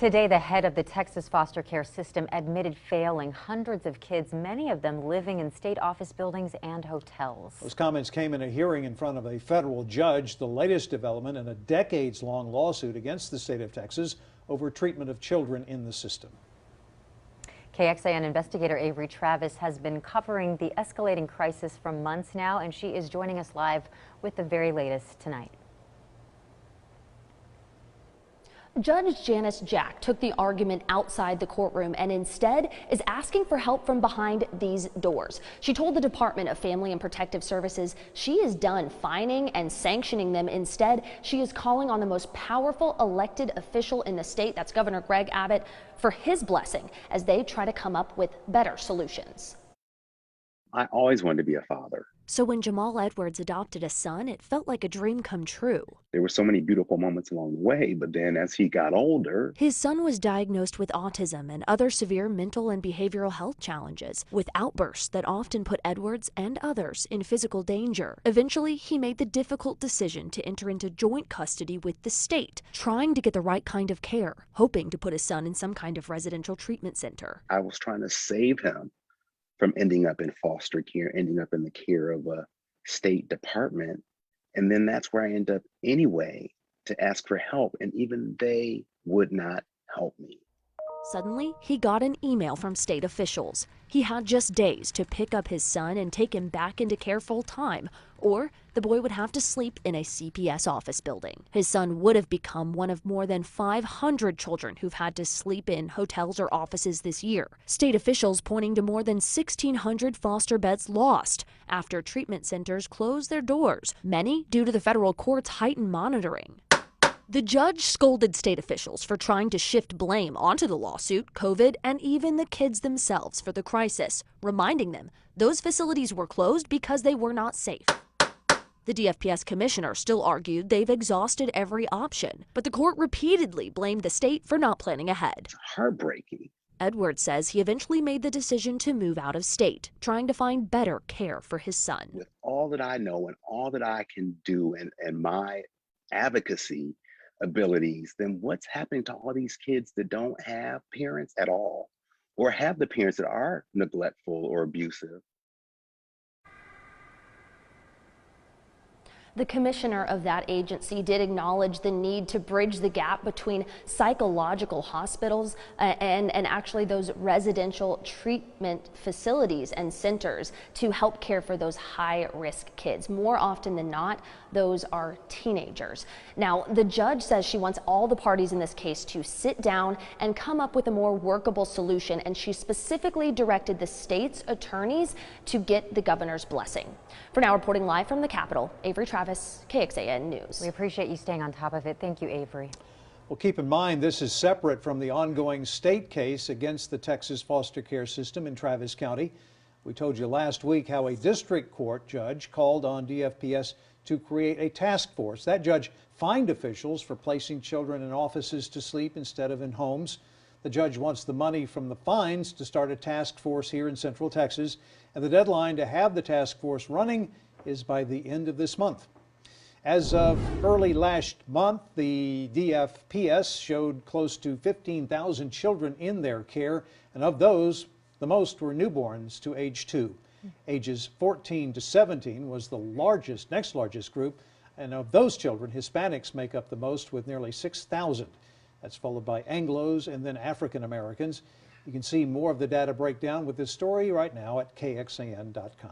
Today, the head of the Texas foster care system admitted failing hundreds of kids, many of them living in state office buildings and hotels. Those comments came in a hearing in front of a federal judge, the latest development in a decades-long lawsuit against the state of Texas over treatment of children in the system. KXAN investigator Avery Travis has been covering the escalating crisis for months now, and she is joining us live with the very latest tonight. Judge Janice Jack took the argument outside the courtroom and instead is asking for help from behind these doors. She told the Department of Family and Protective Services she is done fining and sanctioning them. Instead, she is calling on the most powerful elected official in the state, that's Governor Greg Abbott, for his blessing as they try to come up with better solutions. I always wanted to be a father. So when Jamal Edwards adopted a son, it felt like a dream come true. There were so many beautiful moments along the way, but then as he got older, his son was diagnosed with autism and other severe mental and behavioral health challenges, with outbursts that often put Edwards and others in physical danger. Eventually, he made the difficult decision to enter into joint custody with the state, trying to get the right kind of care, hoping to put his son in some kind of residential treatment center. I was trying to save him from ending up in foster care, ending up in the care of a state department. And then that's where I end up anyway to ask for help. And even they would not help me. Suddenly, he got an email from state officials. He had just days to pick up his son and take him back into care full time, or the boy would have to sleep in a CPS office building. His son would have become one of more than 500 children who've had to sleep in hotels or offices this year. State officials pointing to more than 1,600 foster beds lost after treatment centers closed their doors, many due to the federal court's heightened monitoring. The judge scolded state officials for trying to shift blame onto the lawsuit, COVID, and even the kids themselves for the crisis, reminding them those facilities were closed because they were not safe. The DFPS commissioner still argued they've exhausted every option, but the court repeatedly blamed the state for not planning ahead. It's heartbreaking. Edwards says he eventually made the decision to move out of state, trying to find better care for his son. With all that I know and all that I can do and my advocacy abilities, then what's happening to all these kids that don't have parents at all, or have the parents that are neglectful or abusive? The commissioner of that agency did acknowledge the need to bridge the gap between psychological hospitals and actually those residential treatment facilities and centers to help care for those high-risk kids. More often than not, those are teenagers. Now, the judge says she wants all the parties in this case to sit down and come up with a more workable solution, and she specifically directed the state's attorneys to get the governor's blessing. For now, reporting live from the Capitol, Avery Travis, KXAN News. We appreciate you staying on top of it. Thank you, Avery. Well, keep in mind, this is separate from the ongoing state case against the Texas foster care system in Travis County. We told you last week how a district court judge called on DFPS to create a task force. That judge fined officials for placing children in offices to sleep instead of in homes. The judge wants the money from the fines to start a task force here in Central Texas, and the deadline to have the task force running is by the end of this month. As of early last month, the DFPS showed close to 15,000 children in their care, and of those, the most were newborns to age 2. Ages 14 to 17 was the next largest group, and of those children, Hispanics make up the most with nearly 6,000. That's followed by Anglos and then African Americans. You can see more of the data breakdown with this story right now at KXAN.com.